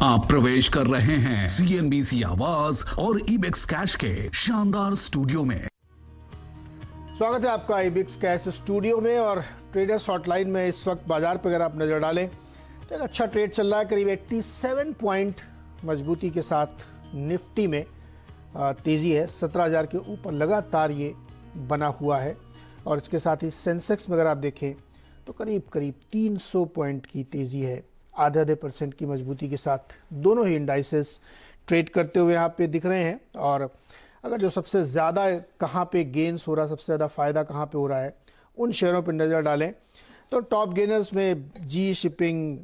आप प्रवेश कर रहे हैं CNBC आवाज और इबेक्स कैश के शानदार स्टूडियो में। स्वागत है आपका इबेक्स कैश स्टूडियो में। और ट्रेडर्स हॉटलाइन में इस वक्त बाजार पर अगर आप नजर डालें तो एक अच्छा ट्रेड चल रहा है। करीब 87 पॉइंट मजबूती के साथ निफ्टी में तेजी है। 17,000 के ऊपर लगातार ये बना हुआ है। और इसके साथ ही सेंसेक्स में अगर आप देखें तो करीब 300 पॉइंट की तेजी है। आधे % की मजबूती के साथ दोनों ही इंडाइसेस ट्रेड करते हुए यहाँ पे दिख रहे हैं। और अगर जो सबसे ज़्यादा कहाँ पे गेन्स हो रहा है, सबसे ज़्यादा फ़ायदा कहाँ पे हो रहा है, उन शेयरों पर नज़र डालें तो टॉप गेनर्स में जी शिपिंग,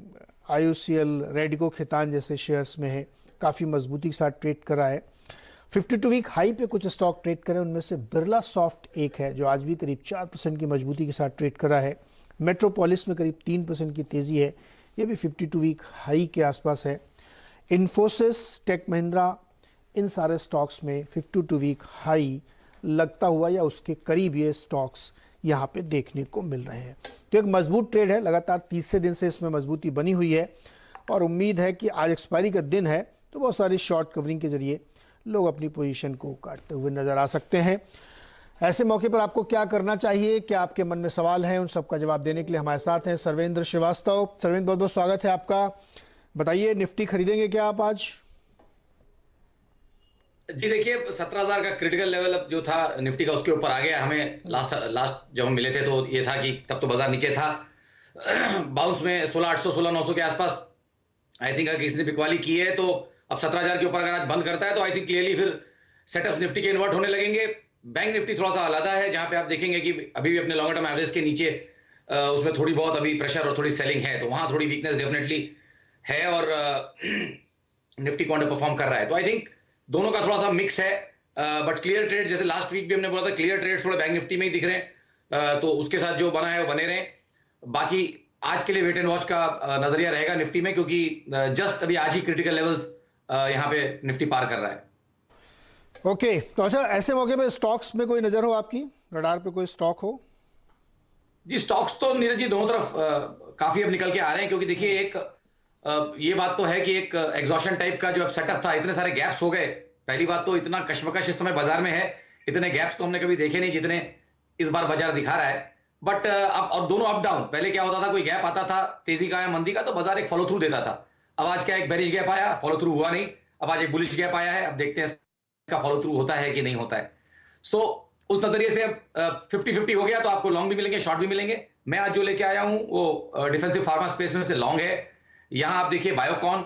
IOCL, रेडिको, खितान जैसे शेयर्स में है। काफ़ी मजबूती के साथ ट्रेड कर रहा है। 52 वीक हाई पे कुछ स्टॉक ट्रेड करें, उनमें से बिरला सॉफ्ट एक है जो आज भी करीब 4% की मजबूती के साथ ट्रेड कर रहा है। मेट्रोपोलिस में करीब 3% की तेज़ी है, ये भी 52 वीक हाई के आसपास है। इन्फोसिस, टेक महिंद्रा, इन सारे स्टॉक्स में 52 वीक हाई लगता हुआ या उसके करीब ये स्टॉक्स यहाँ पे देखने को मिल रहे हैं। तो एक मजबूत ट्रेड है, लगातार तीसरे दिन से इसमें मजबूती बनी हुई है। और उम्मीद है कि आज एक्सपायरी का दिन है तो बहुत सारी शॉर्ट कवरिंग के जरिए लोग अपनी पोजीशन को काटते हुए नजर आ सकते हैं। ऐसे मौके पर आपको क्या करना चाहिए, क्या आपके मन में सवाल हैं, उन सबका जवाब देने के लिए हमारे साथ हैं सर्वेंद्र श्रीवास्तव। सर्वेंद्र, बहुत बहुत स्वागत है आपका। बताइए, निफ्टी खरीदेंगे क्या आप आज? जी देखिए, 17,000 का क्रिटिकल लेवल अब जो था निफ्टी का उसके ऊपर आ गया। हमें लास्ट जब हम मिले थे तो ये था कि तब तो बाजार नीचे था बाउंस में 16,800 16,900 के आसपास। आई थिंक अगर किसी ने बिकवाली की है तो अब 17,000 के ऊपर अगर आज बंद करता है तो आई थिंक क्लियरली फिर सेटअप्स निफ्टी के इन्वर्ट होने लगेंगे। बैंक निफ्टी थोड़ा सा अलग है, जहां पे आप देखेंगे कि अभी भी अपने लॉन्गर टर्म एवरेज के नीचे उसमें थोड़ी बहुत अभी प्रेशर और थोड़ी सेलिंग है, तो वहां थोड़ी वीकनेस डेफिनेटली है और निफ्टी को अंडर परफॉर्म कर रहा है। तो आई थिंक दोनों का थोड़ा सा मिक्स है। बट क्लियर ट्रेड, जैसे लास्ट वीक भी हमने बोला था, क्लियर ट्रेड थोड़े बैंक निफ्टी में ही दिख रहे हैं। तो उसके साथ जो बना है वो बने रहे। बाकी आज के लिए वेट एंड वॉच का नजरिया रहेगा निफ्टी में, क्योंकि जस्ट अभी आज ही क्रिटिकल लेवल्स यहाँ पे निफ्टी पार कर रहा है। ओके, तो अच्छा, ऐसे मौके पे स्टॉक्स में कोई नजर हो आपकी, रडार पे कोई स्टॉक हो? जी, स्टॉक्स तो नीरज जी दोनों तरफ काफी अब निकल के आ रहे हैं, क्योंकि देखिए एक ये बात तो है कि एक एग्जॉशन टाइप का जो अब सेटअप था, इतने सारे गैप्स हो गए। पहली बात तो इतना कश्मकश इस समय बाजार में है, इतने गैप्स तो हमने कभी देखे नहीं जितने इस बार बाजार दिखा रहा है। बट अब और दोनों अप डाउन। पहले क्या होता था, कोई गैप आता था तेजी का या मंदी का तो बाजार एक फॉलो थ्रू देता था। अब आज क्या, एक बेरिश गैप आया, फॉलो थ्रू हुआ नहीं। अब आज एक बुलिश गैप आया है, अब देखते हैं का फॉलो थ्रू होता है कि नहीं होता है। सो उस नजरिए से अब 50-50 हो गया, तो आपको लॉन्ग भी मिलेंगे, शॉर्ट भी मिलेंगे। मैं आज जो लेके आया हूं वो डिफेंसिव फार्मा स्पेस में से लॉन्ग है। यहां आप देखिए बायोकॉन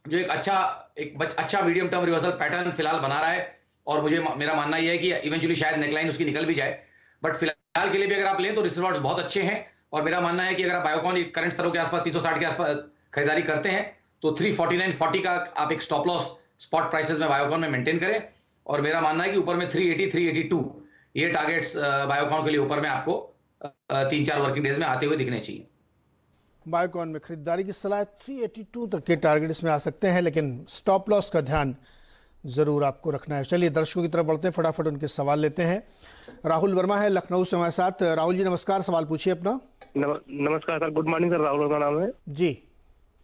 जो एक अच्छा मीडियम टर्म रिवर्सल पैटर्न फिलहाल बना रहा है। और मेरा मानना यह है कि इवेंचुअली शायद नेकलाइन उसकी निकल भी जाए। बट फिलहाल के लिए भी अगर आप लें तो रिस्क रिवॉर्ड्स बहुत अच्छे हैं। और मेरा मानना है कि अगर आप बायोकॉन करंट स्तरों के आसपास 360 के आसपास खरीदारी करते हैं तो 349.40 का आप एक स्टॉप लॉस स्पॉट प्राइसेस में बायोकॉन में मेंटेन करें। और मेरा मानना है कि ऊपर में 380 382 ये टारगेट्स बायोकॉन के लिए ऊपर में आपको 3-4 वर्किंग डेज में आते हुए दिखने चाहिए। बायोकॉन में खरीदारी की सलाह 382 तक के टारगेट इसमें आ सकते हैं, लेकिन स्टॉप लॉस का ध्यान जरूर आपको रखना है। चलिए दर्शकों की तरफ बढ़ते हैं, फटाफट उनके सवाल लेते हैं। राहुल वर्मा है लखनऊ से हमारे साथ। राहुल जी नमस्कार, सवाल पूछिए अपना। नमस्कार sir, good morning sir. Rahul Verma नाम है जी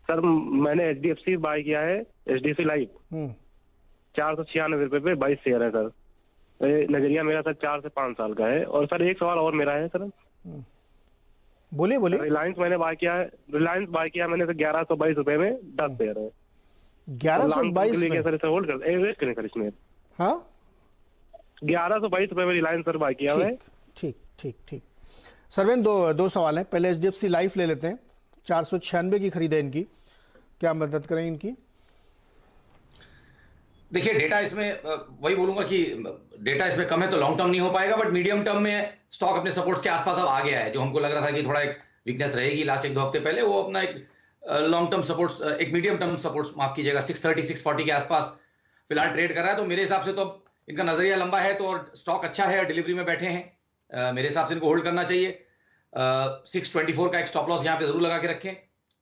सर। मैंने HDFC बाय किया है, HDFC लाइफ 496 रुपए पे 22 शेयर है सर। नजरिया मेरा सर 4 से 5 साल का है। और सर एक सवाल और मेरा है सर। बोलिए बोलिए। रिलायंस मैंने बाय किया है, मैंने सर 1122 रुपए में 10 शेयर है। 1122 में सर इसे होल्ड कर वेस्ट करें सर इसमें। हाँ, 1122 रुपए में रिलायंस सर बाय किया है। ठीक ठीक ठीक। सर्वेंद्र, दो सवाल हैं। पहले HDFC लाइफ ले लेते हैं। 496 की खरीद है इनकी, क्या मदद करें इनकी? देखिए डेटा इसमें वही बोलूंगा कि डेटा इसमें कम है तो लॉन्ग टर्म नहीं हो पाएगा। बट मीडियम टर्म में स्टॉक अपने सपोर्ट्स के आसपास अब आ गया है। जो हमको लग रहा था कि थोड़ा एक वीकनेस रहेगी लास्ट 1-2 हफ्ते पहले, वो अपना एक लॉन्ग टर्म सपोर्ट्स, एक मीडियम टर्म सपोर्ट्स माफ कीजिएगा 630 640 के आसपास फिलहाल ट्रेड कर रहा है। तो मेरे हिसाब से तो इनका नजरिया लंबा है तो, और स्टॉक अच्छा है, डिलीवरी में बैठे हैं। मेरे हिसाब से इनको होल्ड करना चाहिए। 624 का एक स्टॉप लॉस यहाँ पे जरूर लगा के रखें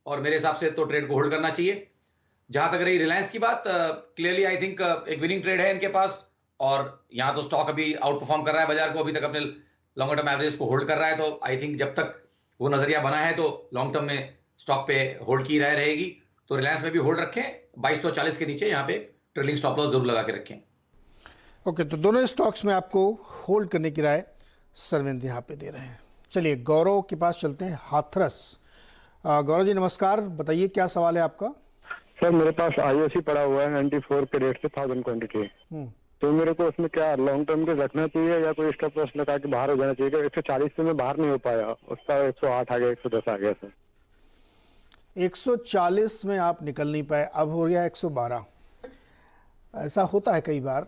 और मेरे हिसाब से तो ट्रेड को होल्ड करना चाहिए। जहां तक रही रिलायंस की बात, क्लियरली आई थिंक एक विनिंग ट्रेड है इनके पास। और यहाँ तो स्टॉक अभी आउट परफॉर्म कर रहा है बाजार को, अभी तक अपने लॉन्गर टर्म एवरेज को होल्ड कर रहा है। तो आई थिंक जब तक वो नजरिया बना है तो लॉन्ग टर्म में स्टॉक पे होल्ड की रहेगी। तो रिलायंस में भी होल्ड रखें। 2240 के नीचे यहाँ पे ट्रेलिंग स्टॉप लॉस जरूर लगा के रखें। ओके, तो दोनों स्टॉक्स में आपको होल्ड करने की राय सरविंद यहाँ पे दे रहे हैं। चलिए गौरव के पास चलते हैं, हाथरस। गौरव जी नमस्कार, बताइए क्या सवाल है आपका। सर मेरे पास IOC पड़ा हुआ है 94 के रेट से 1000 क्वांटिटी, तो मेरे को उसमें क्या लॉन्ग टर्म के रखना चाहिए या कोई स्टॉप लॉस लगा के बाहर हो जाना चाहिए? 140 से मैं बाहर नहीं हो पाया, उसका 108 आ गया, 110 आ गया सर। 140 में आप निकल नहीं पाए, अब हो गया 112। ऐसा होता है कई बार।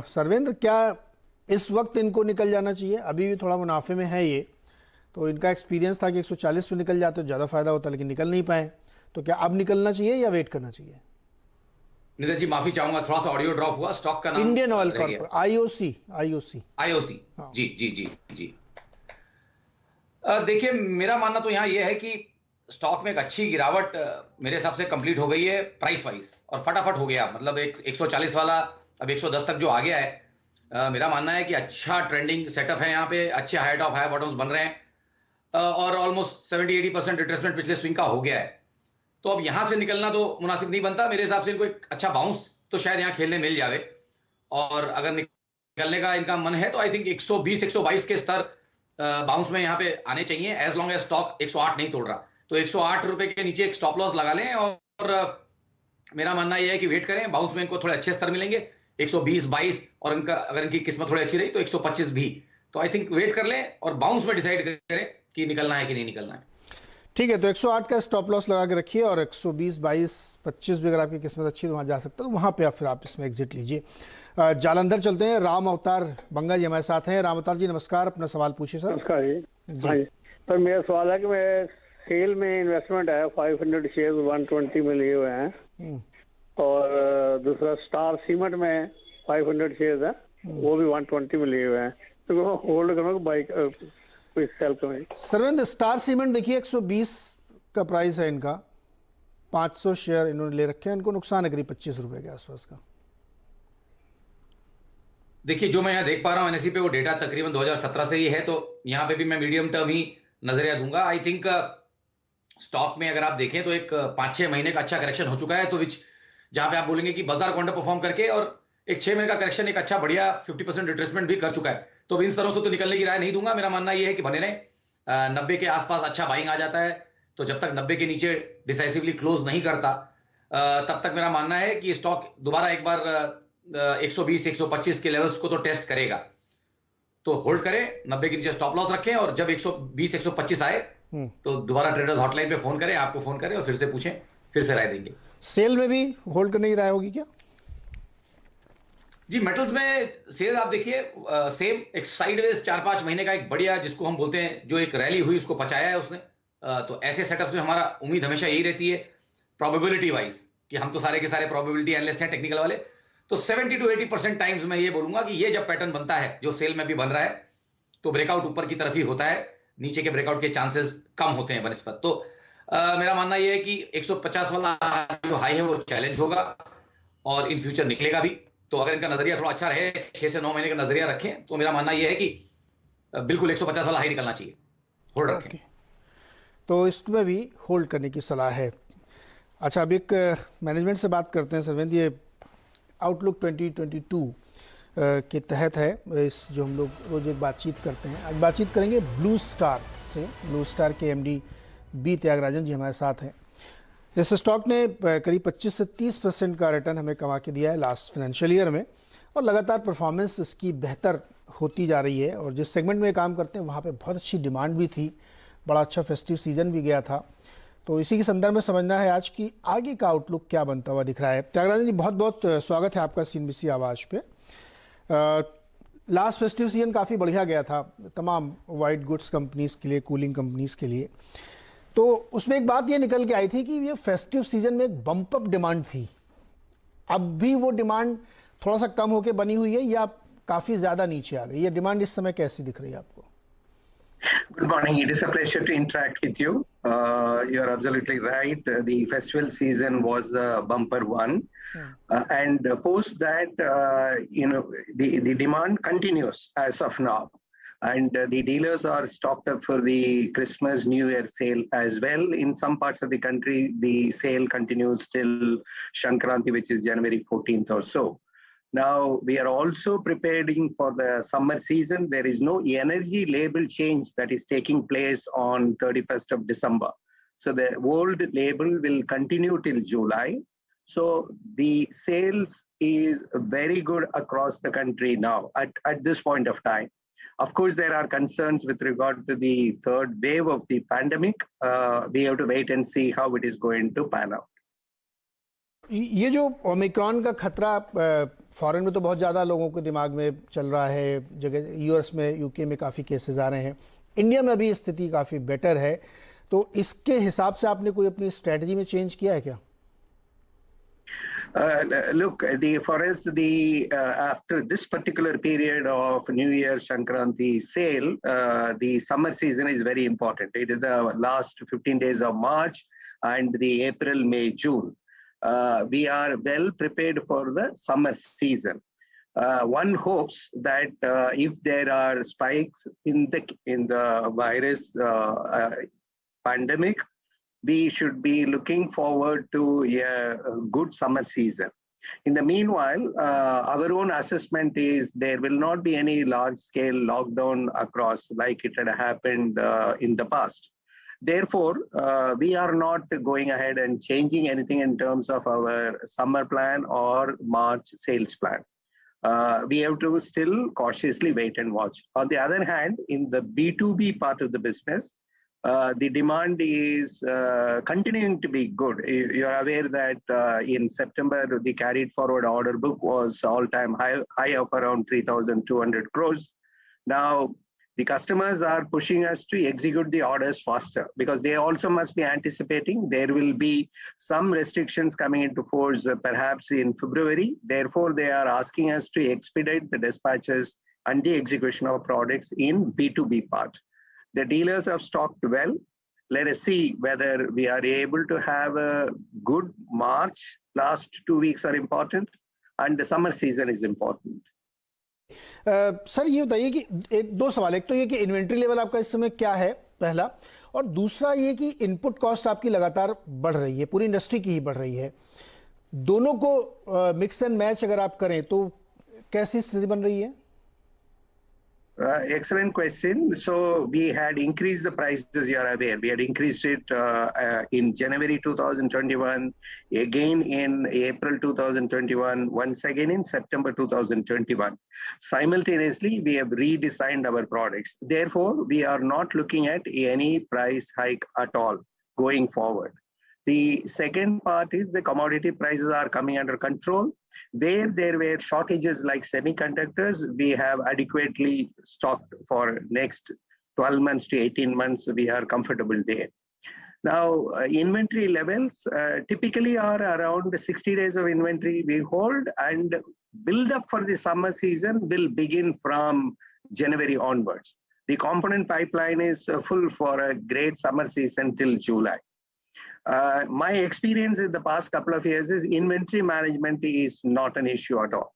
सर्वेंद्र, क्या इस वक्त इनको निकल जाना चाहिए? अभी भी थोड़ा मुनाफे में है ये, तो इनका एक्सपीरियंस था कि 140 पे निकल जाते तो ज़्यादा फायदा होता, लेकिन निकल नहीं पाए, तो क्या अब निकलना चाहिए या वेट करना चाहिए? नीरज जी माफी चाहूंगा, थोड़ा सा ऑडियो ड्रॉप हुआ। स्टॉक का नाम इंडियन ऑयल कॉर्पोरेशन, IOC। हाँ। जी जी जी जी। देखिए मेरा मानना तो यहाँ ये है कि स्टॉक में एक अच्छी गिरावट मेरे हिसाब से कंप्लीट हो गई है प्राइस वाइज, और फटाफट हो गया। मतलब 140 वाला अब 110 तक जो आ गया है, मेरा मानना है कि अच्छा ट्रेंडिंग सेटअप है यहाँ पे, अच्छे हाई टॉप हाई बॉटम्स बन रहे हैं, और ऑलमोस्ट 70-80% रिट्रेसमेंट पिछले स्विंग का हो गया है। तो अब यहां से निकलना तो मुनासिब नहीं बनता मेरे हिसाब से। इनको एक अच्छा बाउंस तो शायद यहाँ खेलने मिल जावे, और अगर निकलने का इनका मन है तो आई थिंक 120-122 के स्तर बाउंस में यहाँ पे आने चाहिए, एज लॉन्ग एज स्टॉक 108 नहीं तोड़ रहा। तो 108 रुपए के नीचे एक स्टॉप लॉस लगा लें, और मेरा मानना यह है कि वेट करें। बाउंस में इनको थोड़े अच्छे स्तर मिलेंगे 120-22, और इनका अगर इनकी किस्मत थोड़ी अच्छी रही तो 125 भी। तो आई थिंक वेट कर लें और बाउंस में डिसाइड करें कि निकलना है कि नहीं निकलना है। ठीक है, तो 108 का स्टॉप लॉस लगा के रखिए, और 120, 22, 25 भी अगर आपकी किस्मत अच्छी है तो वहाँ जा सकते हो, तो वहाँ पे फिर आप इसमें एग्जिट लीजिए। जालंधर चलते हैं, राम अवतार बंगा जी हमारे साथ हैं। राम अवतार जी नमस्कार, अपना सवाल पूछिए सर। नमस्कार जी। हाँ जी सर, मेरा सवाल है कि मैं सेल में इन्वेस्टमेंट है 500 शेयर 120 में लिए हुए हैं, और दूसरा स्टार सीमेंट में 500 शेयर है, वो भी 120 में लिए हुए हैं, तो होल्ड करूँगा बाइक सेल करें? सर्वेंद्र, स्टार सीमेंट देखिए 120 का प्राइस है इनका, 500 शेयर इन्होंने ले रखे हैं, इनको नुकसान है करीब 25 रुपए के आसपास का। देखिए जो मैं यहाँ देख पा रहा हूँ एनएसई पे, वो डेटा तकरीबन 2017 से ही है, तो यहाँ पे भी मैं मीडियम टर्म ही नजरिया दूंगा। आई थिंक स्टॉक में अगर आप देखें तो एक 5-6 महीने का अच्छा करेक्शन हो चुका है, तो विच जहां पे आप बोलेंगे कि बाजार को अंडर परफॉर्म करके, और एक 6 महीने का करेक्शन एक अच्छा बढ़िया 50% रिट्रेसमेंट भी कर चुका है। तो इन तरह से तो निकलने की राय नहीं दूंगा। मेरा मानना यह है कि बने रहे 90 के आसपास अच्छा बाइंग आ जाता है, तो जब तक 90 के नीचे डिसाइसिवली क्लोज नहीं करता तब तक मेरा मानना है कि स्टॉक दोबारा एक बार 120-125 के लेवल्स को तो टेस्ट करेगा। तो होल्ड करें, 90 के नीचे स्टॉप लॉस रखें, और जब 120-125 आए तो दोबारा ट्रेडर्स हॉटलाइन पे फोन करें, आपको फोन करें और फिर से पूछें, फिर से राय देंगे। सेल में भी होल्ड करने की राय होगी क्या? जी मेटल्स में सेल आप देखिए, सेम एक साइडवेज 4-5 महीने का एक बढ़िया, जिसको हम बोलते हैं जो एक रैली हुई उसको पचाया है उसने। तो ऐसे सेटअप्स में हमारा उम्मीद हमेशा यही रहती है प्रोबेबिलिटी वाइज, कि हम तो सारे के सारे प्रोबेबिलिटी एनालिस्ट हैं टेक्निकल वाले, तो 70-80% टाइम्स मैं ये बोलूंगा कि ये जब पैटर्न बनता है जो सेल में भी बन रहा है, तो ब्रेकआउट ऊपर की तरफ ही होता है, नीचे के ब्रेकआउट के चांसेस कम होते हैं बनस्पत। तो मेरा मानना यह है कि 150 वाला जो हाई है वो चैलेंज होगा, और इन फ्यूचर निकलेगा भी। तो अगर इनका नजरिया थोड़ा अच्छा रहे, 6 से 9 महीने का नजरिया रखें, तो मेरा मानना यह है कि बिल्कुल 150 वाला हाई निकलना चाहिए, होल्ड रखें। तो इसमें भी होल्ड करने की सलाह है। अच्छा, अब एक मैनेजमेंट से बात करते हैं सर्वेंद्र। ये आउटलुक 2022 के तहत है, इस जो हम लोग रोज एक बातचीत करते हैं, आज बातचीत करेंगे ब्लू स्टार से। ब्लू स्टार के MD बी त्यागराजन जी हमारे साथ हैं। इस स्टॉक ने करीब 25 से 30% का रिटर्न हमें कमा के दिया है लास्ट फाइनेंशियल ईयर में, और लगातार परफॉर्मेंस इसकी बेहतर होती जा रही है। और जिस सेगमेंट में काम करते हैं वहाँ पे बहुत अच्छी डिमांड भी थी, बड़ा अच्छा फेस्टिव सीजन भी गया था। तो इसी के संदर्भ में समझना है आज की आगे का आउटलुक क्या बनता हुआ दिख रहा है। त्यागराजन जी बहुत बहुत स्वागत है आपका CNBC आवाज़ पे। लास्ट फेस्टिव सीजन काफ़ी बढ़िया गया था तमाम वाइट गुड्स कंपनीज़ के लिए, कूलिंग कंपनीज़ के लिए। तो उसमें एक बात ये निकल के आई थी कि ये फेस्टिव सीजन में एक बम्प अप डिमांड थी। अब भी वो डिमांड थोड़ा सा कम होके बनी हुई है या काफ़ी ज़्यादा नीचे आ गई? ये डिमांड इस समय कैसी दिख रही है आपको? Good morning. It is a pleasure to interact with you. You are absolutely right. The festival season was a bumper one, and post that, the demand continues as of now. And the dealers are stocked up for the Christmas, New Year sale as well. In some parts of the country, the sale continues till Shankranti, which is January 14th or so. Now, we are also preparing for the summer season. There is no energy label change that is taking place on 31st of December. So the old label will continue till July. So the sales is very good across the country now at this point of time. Of course, there are concerns with regard to the third wave of the pandemic. We have to wait and see how it is going to pan out. ये जो Omicron का खतरा foreign में तो बहुत ज़्यादा लोगों के दिमाग में चल रहा है, जगह यूएस में, यूके में काफ़ी केसेस आ रहे हैं, इंडिया में अभी स्थिति काफ़ी बेटर है, तो इसके हिसाब से आपने कोई अपनी स्ट्रेटजी में चेंज किया है क्या? Look, for us, after this particular period of New Year Shankranti sale, the summer season is very important. It is the last 15 days of March and the April, May, June. We are well prepared for the summer season. One hopes that if there are spikes in the virus pandemic, we should be looking forward to a good summer season. In the meanwhile, our own assessment is there will not be any large-scale lockdown across like it had happened in the past. Therefore, we are not going ahead and changing anything in terms of our summer plan or March sales plan. We have to still cautiously wait and watch. On the other hand, in the B2B part of the business, the demand is continuing to be good. You're aware that in September, the carried forward order book was all-time high of around 3,200 crores. Now, the customers are pushing us to execute the orders faster because they also must be anticipating there will be some restrictions coming into force perhaps in February. Therefore, they are asking us to expedite the dispatches and the execution of products in B2B part. The dealers have stocked well. Let us see whether we are able to have a good March. Last 2 weeks are important and the summer season is important. Sir ये बताइए कि दो सवाल, एक तो ये कि inventory level आपका इस समय क्या है पहला, और दूसरा ये कि इनपुट कॉस्ट आपकी लगातार बढ़ रही है, पूरी इंडस्ट्री की ही बढ़ रही है, दोनों को मिक्स एंड मैच अगर आप करें तो कैसी स्थिति बन रही है? Excellent question. So we had increased the prices, you are aware. We had increased it in January 2021, again in April 2021, once again in September 2021. Simultaneously, we have redesigned our products. Therefore, we are not looking at any price hike at all going forward. The second part is the commodity prices are coming under control. Where there were shortages like semiconductors, we have adequately stocked for next 12 months to 18 months. We are comfortable there. Now, inventory levels typically are around 60 days of inventory we hold, and build up for the summer season will begin from January onwards. The component pipeline is full for a great summer season till July. My experience in the past couple of years is inventory management is not an issue at all.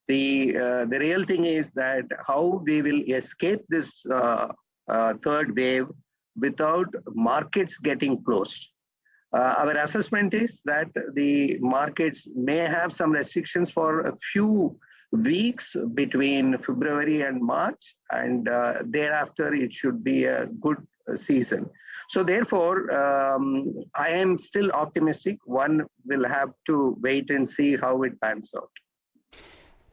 The real thing is that how we will escape this third wave without markets getting closed. Our assessment is that the markets may have some restrictions for a few weeks between February and March, and thereafter it should be a good season. So therefore, I am still optimistic. One will have to wait and see how it pans out.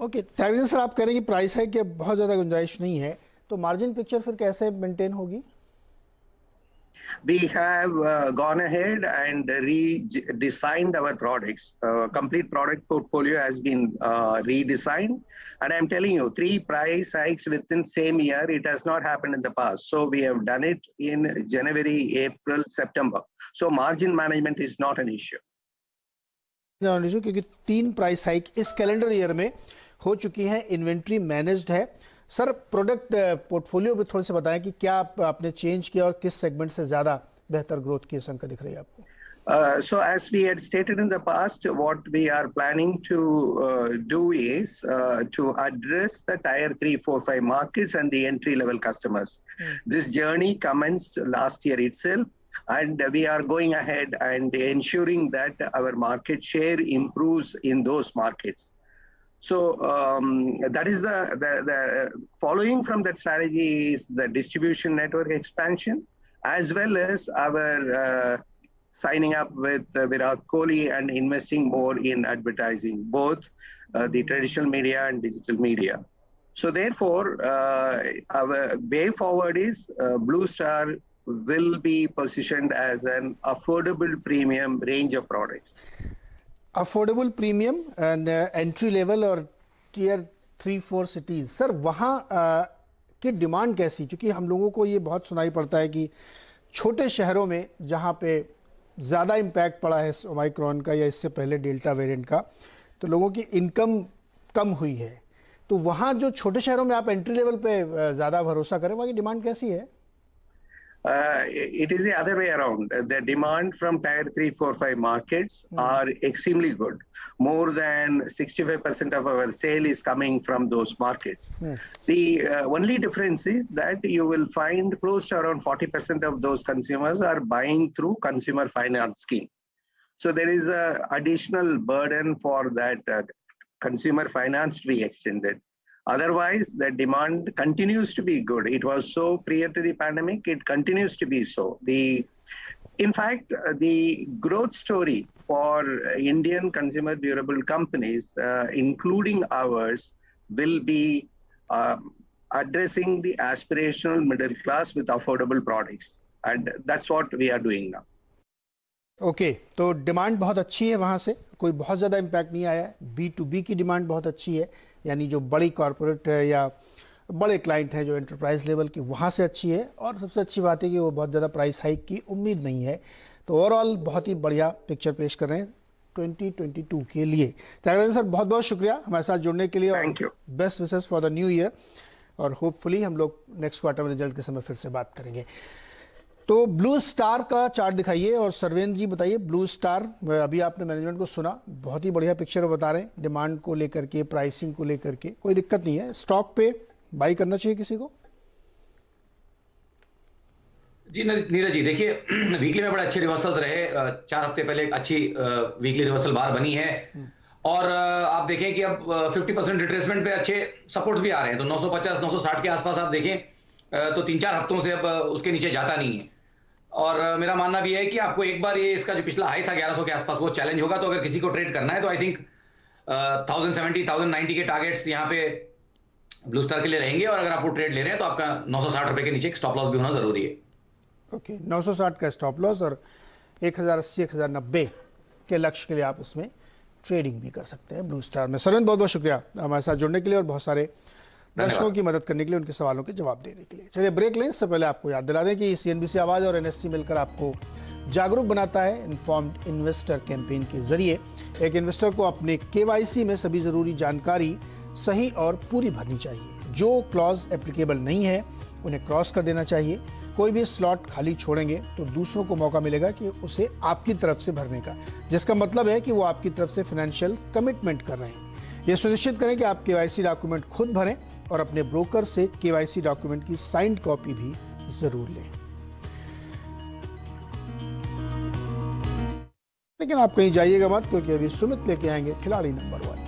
Okay, thank you sir. आप कह रहे हैं कि price है कि बहुत ज़्यादा गुंजाइश नहीं है, तो मार्जिन पिक्चर फिर कैसे मेंटेन होगी? We have gone ahead and redesigned our products. Complete product portfolio has been redesigned. And I'm telling you, 3 price hikes within same year, it has not happened in the past. So we have done it in January, April, September. So margin management is not an issue. क्योंकि 3 price hike इस calendar year में हो चुकी हैं, inventory managed है। Sir, product portfolio भी थोड़ा सा बताएं कि क्या आपने चेंज किया और किस सेगमेंट से ज़्यादा बेहतर ग्रोथ की आशंका दिख रही है आपको? So as we had stated in the past, what we are planning to do is to address the tier 3, 4, 5 markets and the entry-level customers. This journey commenced last year itself, and we are going ahead and ensuring that our market share improves in those markets. So that is the following from that strategy is the distribution network expansion, as well as our signing up with Virat Kohli and investing more in advertising, both the traditional media and digital media. So therefore, our way forward is Blue Star will be positioned as an affordable premium range of products. Affordable premium and entry level और tier 3-4 cities, sir वहाँ की demand कैसी? क्योंकि हम लोगों को ये बहुत सुनाई पड़ता है कि छोटे शहरों में जहाँ पे ज़्यादा इम्पैक्ट पड़ा है ओमाइक्रॉन का या इससे पहले डेल्टा वेरिएंट का, तो लोगों की इनकम कम हुई है, तो वहाँ जो छोटे शहरों में आप एंट्री लेवल पे ज़्यादा भरोसा करें, वहाँ की डिमांड कैसी है? It is the other way around. The demand from tier 3, 4, 5 markets are extremely good. More than 65% of our sale is coming from those markets. The only difference is that you will find close to around 40% of those consumers are buying through consumer finance scheme. So there is an additional burden for that consumer finance to be extended. Otherwise, the demand continues to be good. It was so prior to the pandemic, it continues to be so. In fact, the growth story for Indian consumer durable companies, including ours, will be addressing the aspirational middle class with affordable products. And that's what we are doing now. Okay, तो demand बहुत अच्छी है, वहाँ से कोई बहुत ज़्यादा impact नहीं आया है। B2B की डिमांड बहुत अच्छी है, यानी जो बड़ी कॉरपोरेट है या बड़े क्लाइंट हैं जो एंटरप्राइज लेवल की, वहाँ से अच्छी है। और सबसे अच्छी बात है कि वो बहुत ज़्यादा प्राइस हाइक की उम्मीद नहीं है। तो ओवरऑल बहुत ही बढ़िया पिक्चर पेश कर रहे हैं 2022 के लिए। त्यागराजन सर, बहुत बहुत शुक्रिया हमारे साथ जुड़ने के लिए, और best wishes for the new year, और होपफुली हम लोग नेक्स्ट क्वार्टर में रिजल्ट के समय फिर से बात करेंगे। तो ब्लू स्टार का चार्ट दिखाइए, और सरवेंद्र जी बताइए, ब्लू स्टार अभी आपने मैनेजमेंट को सुना, बहुत ही बढ़िया पिक्चर बता रहे हैं, डिमांड को लेकर के, प्राइसिंग को लेकर के कोई दिक्कत नहीं है। स्टॉक पे बाई करना चाहिए किसी को? जी नीरज जी, देखिए वीकली में बड़े अच्छे रिवर्सल्स रहे। 4 हफ्ते पहले एक अच्छी वीकली रिवर्सल बार बनी है, और आप देखें कि अब 50% रिट्रेसमेंट पे अच्छे सपोर्ट्स भी आ रहे हैं। तो 950 960 के आसपास आप देखें तो 3-4 हफ्तों से अब उसके नीचे जाता नहीं है। और मेरा मानना भी है कि आपको एक बार ये इसका जो पिछला हाई था 1100 के आसपास, वो चैलेंज होगा। तो अगर किसी को ट्रेड करना है तो आई थिंक 1070 1090 के टारगेट्स यहाँ पे ब्लू स्टार के लिए रहेंगे। और अगर आप वो ट्रेड ले रहे हैं तो आपका 960 रुपए के नीचे एक स्टॉप लॉस भी होना जरूरी है। ओके, 960 का स्टॉप लॉस और 1080 1090 के लक्ष्य के लिए आप इसमें ट्रेडिंग भी कर सकते हैं ब्लू स्टार में। सरन, बहुत बहुत शुक्रिया हमारे साथ जुड़ने के लिए और बहुत सारे दर्शकों की मदद करने के लिए, उनके सवालों के जवाब देने के लिए। चलिए ब्रेक लें। इससे पहले आपको याद दिला दें कि CNBC आवाज़ और NSE मिलकर आपको जागरूक बनाता है इन्फॉर्म्ड इन्वेस्टर कैंपेन के जरिए। एक इन्वेस्टर को अपने KYC में सभी ज़रूरी जानकारी सही और पूरी भरनी चाहिए। जो क्लॉज एप्लीकेबल नहीं है उन्हें क्रॉस कर देना चाहिए। कोई भी स्लॉट खाली छोड़ेंगे तो दूसरों को मौका मिलेगा कि उसे आपकी तरफ से भरने का, जिसका मतलब है कि वो आपकी तरफ से फाइनेंशियल कमिटमेंट कर रहे हैं। ये सुनिश्चित करें कि आप KYC डॉक्यूमेंट खुद भरें और अपने ब्रोकर से KYC डॉक्यूमेंट की साइंड कॉपी भी जरूर लें। लेकिन आप कहीं जाइएगा मत, क्योंकि अभी सुमित लेके आएंगे खिलाड़ी नंबर 1।